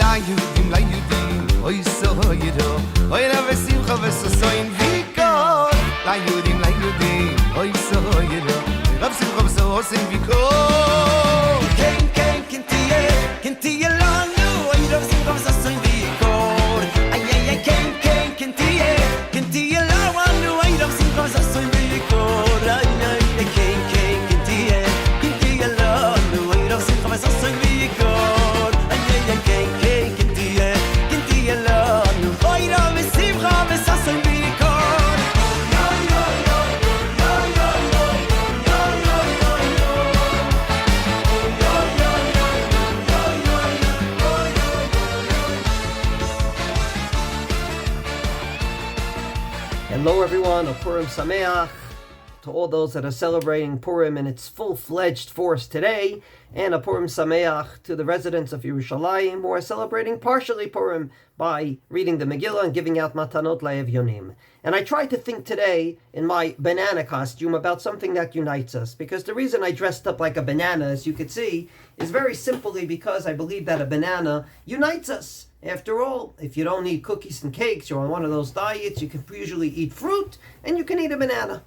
ליהודים, אוי סוירו, אוי לבשמחה וששון ויקור. ליהודים, אוי סוירו, לבשמחה וששון ויקור. כן, כן, כן תהיה לנו, אוי לבשמחה וששון ויקור. איי, איי, איי, כן, כן, כן תהיה לנו, אוי לבשמחה וששון ויקור. איי, איי, איי, כן, כן תהיה לנו, אוי לבשמחה וששון ויקור. איי, איי, איי, כן, כן תהיה לנו, אוי לבשמחה וששון ויקור. Hello everyone, a Purim Sameach to all those that are celebrating Purim in its full-fledged force today, and a Purim Sameach to the residents of Yerushalayim who are celebrating partially Purim by reading the Megillah and giving out Matanot Le'Evyonim. And I tried to think today in my banana costume about something that unites us, because the reason I dressed up like a banana, as you could see, is very simply because I believe that a banana unites us. After all, if you don't eat cookies and cakes, you're on one of those diets, you can usually eat fruit, and you can eat a banana.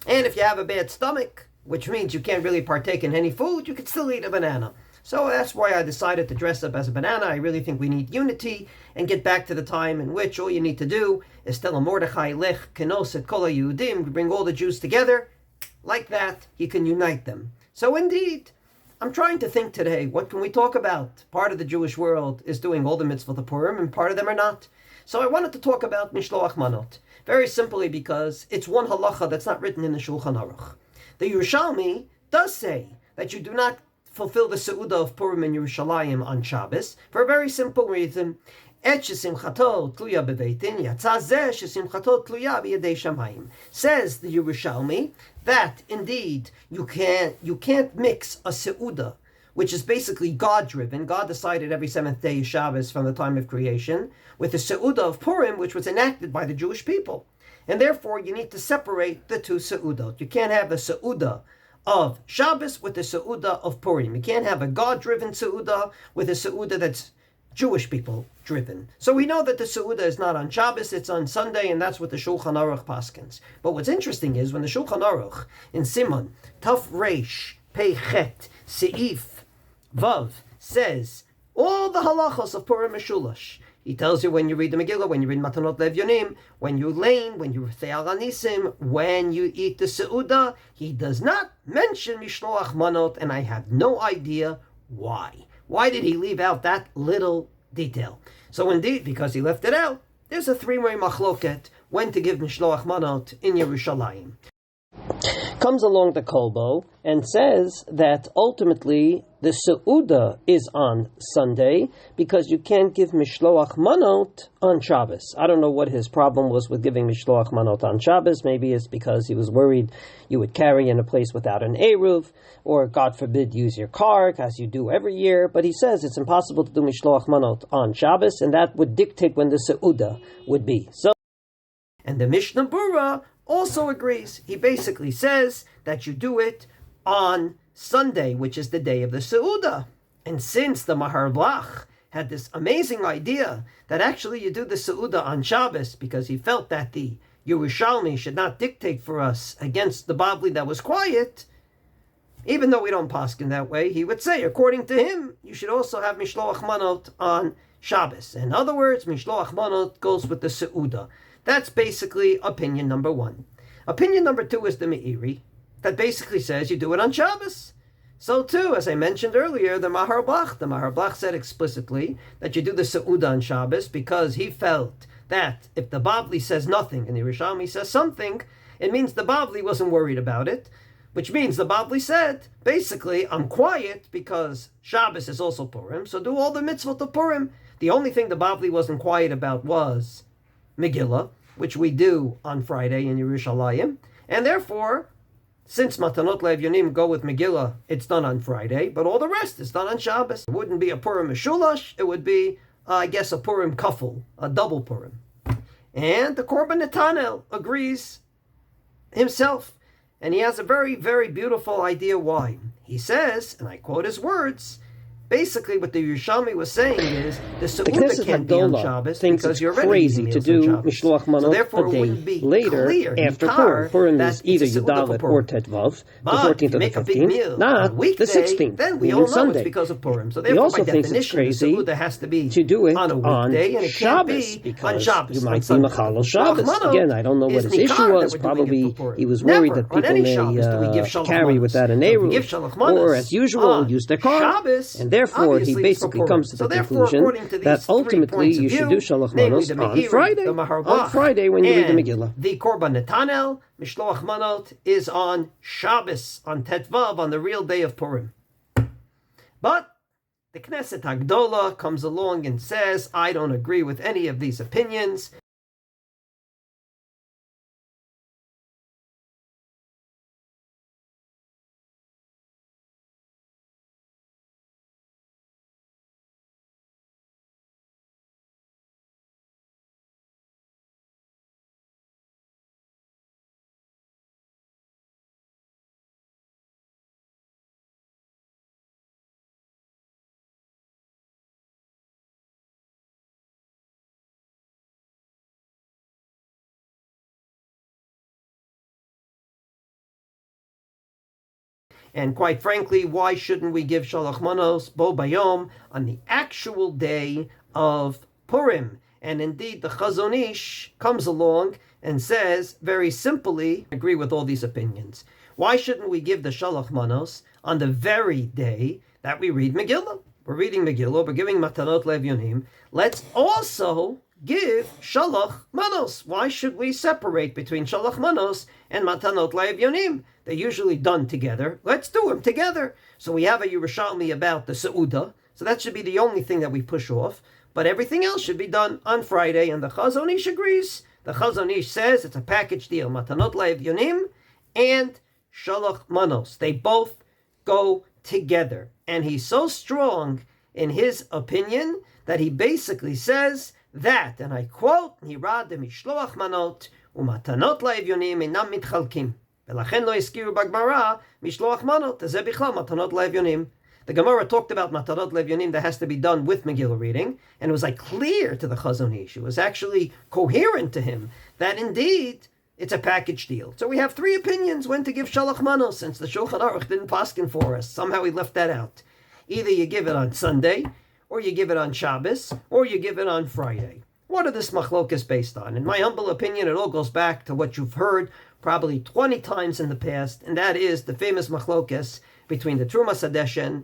And if you have a bad stomach, which means you can't really partake in any food, you can still eat a banana. So that's why I decided to dress up as a banana. I really think we need unity and get back to the time in which all you need to do is tell a Mordechai, Lech, Kenos, et Kol HaYehudim, bring all the Jews together. Like that, you can unite them. So indeed, I'm trying to think today, what can we talk about? Part of the Jewish world is doing all the mitzvot of Purim, and part of them are not. So I wanted to talk about Mishloach Manot, very simply because it's one halacha that's not written in the Shulchan-Aruch. The Yerushalmi does say that you do not fulfill the Seudah of Purim in Yerushalayim on Shabbos, for a very simple reason. Et shesimchato tluya bebeitin, yatza zeh shesimchato tluya b'yedei shamayim. Says the Yerushalmi that indeed you can't mix a seudah, which is basically God-driven. God decided every seventh day is Shabbos from the time of creation, with the seudah of Purim, which was enacted by the Jewish people. And therefore, you need to separate the two seudot. You can't have the seudah of Shabbos with the seudah of Purim. You can't have a God-driven seudah with a seudah that's Jewish people driven. So we know that the Seudah is not on Shabbos, it's on Sunday, and that's what the Shulchan-Aruch paskins. But what's interesting is when the Shulchan-Aruch in Siman, Taf Reish, Pei Chet, Seif, Vav, says all the halachos of Purim Mishulash. He tells you when you read the Megillah, when you read Matanot Le'Evyonim, when you lane, when you say Al Anisim, when you eat the Seudah. He does not mention Mishloach Manot, and I have no idea why. Why did he leave out that little detail? So indeed, because he left it out, there's a three-way machloket when to give Mishloach Manot in Yerushalayim. Comes along the Kolbo and says that ultimately the Seudah is on Sunday because you can't give Mishloach Manot on Shabbos. I don't know what his problem was with giving Mishloach Manot on Shabbos. Maybe it's because he was worried you would carry in a place without an Eruv, or God forbid use your car, as you do every year. But he says it's impossible to do Mishloach Manot on Shabbos, and that would dictate when the Seudah would be. And the Mishnah Bura also agrees. He basically says that you do it on Sunday, which is the day of the Seudah. And since the Mahar Blach had this amazing idea that actually you do the Seudah on Shabbos because he felt that the Yerushalmi should not dictate for us against the Bavli that was quiet, even though we don't paskin that way, he would say, according to him, you should also have Mishloach Manot on Shabbos. In other words, Mishloach Manot goes with the Seudah. That's basically opinion number one. Opinion number two is the Meiri, that basically says you do it on Shabbos. So too, as I mentioned earlier, the Mahar Blach said explicitly that you do the Seudah on Shabbos because he felt that if the Bavli says nothing and the Yerushalmi says something, it means the Bavli wasn't worried about it, which means the Bavli said, basically, I'm quiet because Shabbos is also Purim, so do all the mitzvot of Purim. The only thing the Bavli wasn't quiet about was Megillah, which we do on Friday in Yerushalayim, and therefore, since Matanot Le'Evyonim go with Megillah, it's done on Friday, but all the rest is done on Shabbos. It wouldn't be a Purim Mishulash, it would be, I guess, a Purim Kafel, a double Purim. And the Korban Netanel agrees himself, and he has a very, very beautiful idea why. He says, and I quote his words, Basically, what the Yerushalmi was saying is the Seudah Knesset can't be on Hagdolah Shabbos thinks because it's you're already crazy eating to meals on do Shabbos. Mishloach Manot So therefore, a it day wouldn't be later clear, after nikar, Purim. Purim that is either it's a Seudah for Yudalet Purim. or Tetvav, the But 14th if you or the make a big 15th, meal on a not the weekday, 16th, then we meaning all know Sunday. it's because of Purim. So He therefore, also by thinks it's definition, the crazy Seudah has to be to do it on a weekday, and it can't Shabbos, be because on Shabbos. you on might be Sunday. Machal Mishloach Shabbos. Manot Again, I don't know what is his issue nikar was. that we're doing it Probably for Purim. he was worried Never that on people any may Shabbos do we give Shalach carry Manos. without an So if we Eruv, give Shalach Manos or as usual, on use their car. Shabbos, And therefore, he obviously it's for basically Purim. comes to So the therefore, conclusion according to that these 3 ultimately points of you should do view, Shalach namely Manos the on Meiri, Friday. the Maharach, On Friday when you read the Megillah. the Korban Netanel, Mishloach Manot is on Shabbos, on Tetvav, on the real day of Purim. But the Knesset Hagdolah comes along and says, I don't agree with any of these opinions. And quite frankly, why shouldn't we give Shalach Manos Bo Bayom on the actual day of Purim? And indeed, the Chazon Ish comes along and says, very simply, I agree with all these opinions. Why shouldn't we give the Shalach Manos on the very day that we read Megillah? We're reading Megillah, we're giving Matanot Levyonim. Let's also give Shalach Manos. Why should we separate between Shalach Manos and Matanot Levyonim? They're usually done together. Let's do them together. So we have a Yerushalmi about the Seudah. So that should be the only thing that we push off. But everything else should be done on Friday. And the Chazon Ish agrees. The Chazon Ish says it's a package deal. Matanot Levyonim and Shalach Manos. They both go together. And he's so strong in his opinion that he basically says that, and I quote, Nirad Mishloach Manot umatanot la'evyonim einam mitchalkim. ולכן לא הזכירו בגמרא משלוח מנות, אז זה בכלל מתנות לאביונים. The Gemara talked about matanot levyonim that has to be done with Megillah reading, and it was like clear to the Chazon Ish. It was actually coherent to him that indeed it's a package deal. So we have 3 opinions when to give Shalach Manos, since the Shulchan-Aruch didn't paskin for us. Somehow he left that out. Either you give it on Sunday, or you give it on Shabbos, or you give it on Friday. What are this machlokas based on? In my humble opinion, it all goes back to what you've heard probably 20 times in the past, and that is the famous machlokas between the Trumas Hadeshen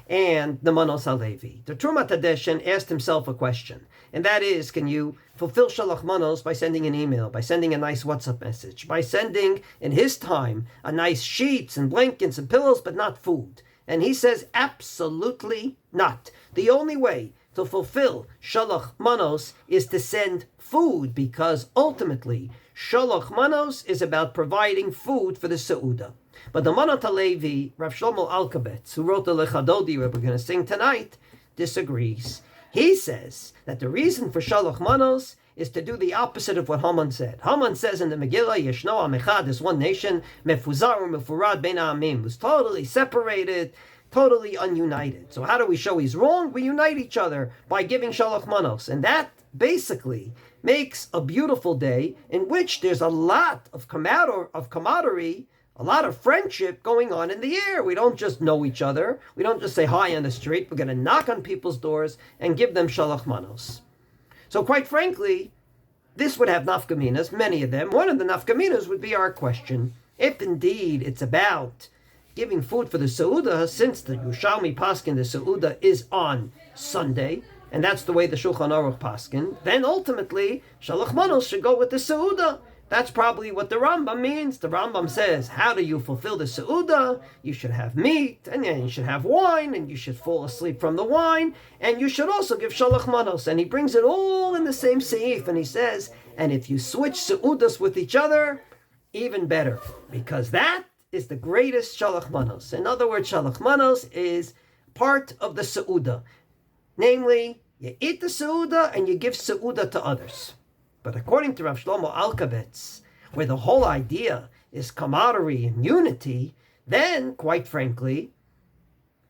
and the Manos HaLevi. The Trumat Hadeshen asked himself a question, and that is, can you fulfill Shalach Manos by sending an email, by sending a nice WhatsApp message, by sending, in his time, a nice sheets and blankets and pillows, but not food? And he says, absolutely not. The only way to fulfill Shalach Manos is to send food, because ultimately, Shalach Manos is about providing food for the Seudah. But the Manot HaLevi, Rav Shlomo Alkabetz, who wrote the Lechadodi, where we're going to sing tonight, disagrees. He says that the reason for Shalach Manos is to do the opposite of what Haman said. Haman says in the Megillah, Yeshno Am Echad, is one nation, Mefuzar Mefurad Ben Amim, who's totally separated, totally ununited. So how do we show he's wrong? We unite each other by giving Shalach Manos. And that basically makes a beautiful day in which there's a lot of camaraderie, a lot of friendship going on in the air. We don't just know each other. We don't just say hi on the street. We're going to knock on people's doors and give them Shalach Manos. So quite frankly, this would have nafkaminas, many of them. One of the nafkaminas would be our question. If indeed it's about giving food for the Seudah, since the Yerushalmi Paskin, the Seudah is on Sunday, and that's the way the Shulchan-Aruch Paskin, then ultimately, Shalach Manos should go with the Seudah. That's probably what the Rambam means. The Rambam says, how do you fulfill the Seudah? You should have meat, and then you should have wine, and you should fall asleep from the wine, and you should also give Shalach Manos. And he brings it all in the same seif, and he says, and if you switch Seudas with each other, even better, because that is the greatest Shalach Manos. In other words, Shalach Manos is part of the Seudah. Namely, you eat the Seudah and you give Seudah to others. But according to Rav Shlomo Alkabetz, where the whole idea is camaraderie and unity, then, quite frankly,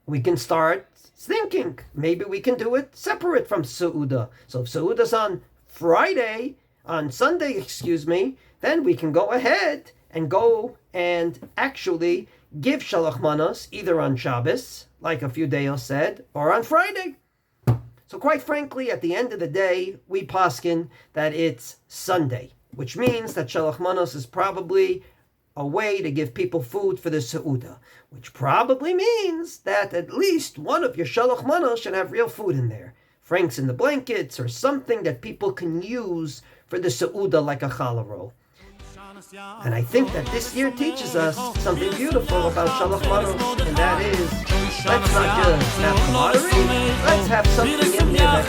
we can start thinking, maybe we can do it separate from Seudah. So if Seuda's on Sunday, then we can go ahead and go and actually give Shalach Manos either on Shabbos, like a few days said, or on Friday. So quite frankly, at the end of the day, we paskin that it's Sunday, which means that Shalach Manos is probably a way to give people food for the Seudah, which probably means that at least one of your Shalach Manos should have real food in there. Franks in the blankets or something that people can use for the Seudah like a challah roll. And I think that this year teaches us something beautiful about Shalach Manos, and that is, let's not just have camaraderie, let's have something in there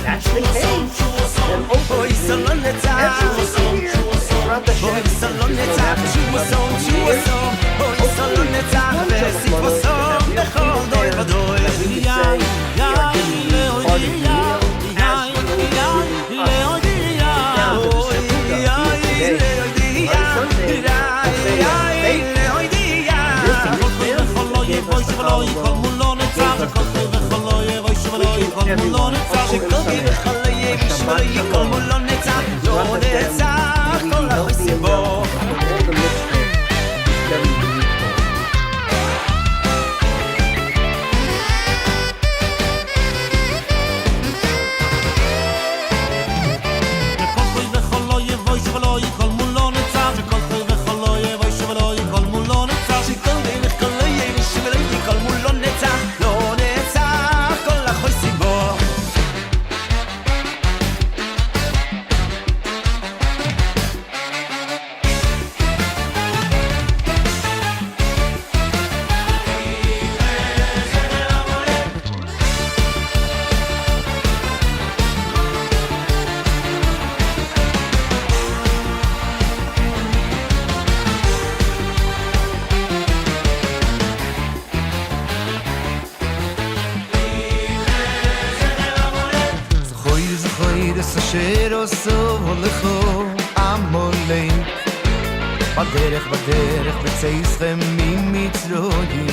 that's the case. And hopefully, every single year, around the Shem, it's going to happen hopefully we can say, we are giving you part of the meal, as we will be down to the Seudah. On Sunday, we'll say that thank you. This family gave us the challah roll, gave us the food. Wishing everyone a Purim Sameach, a Shabbat Shalom, and Bezrat Hashem, may we be healthy and well, and all the mitzvahs very beautiful. בדרך בצאצכם ממצרים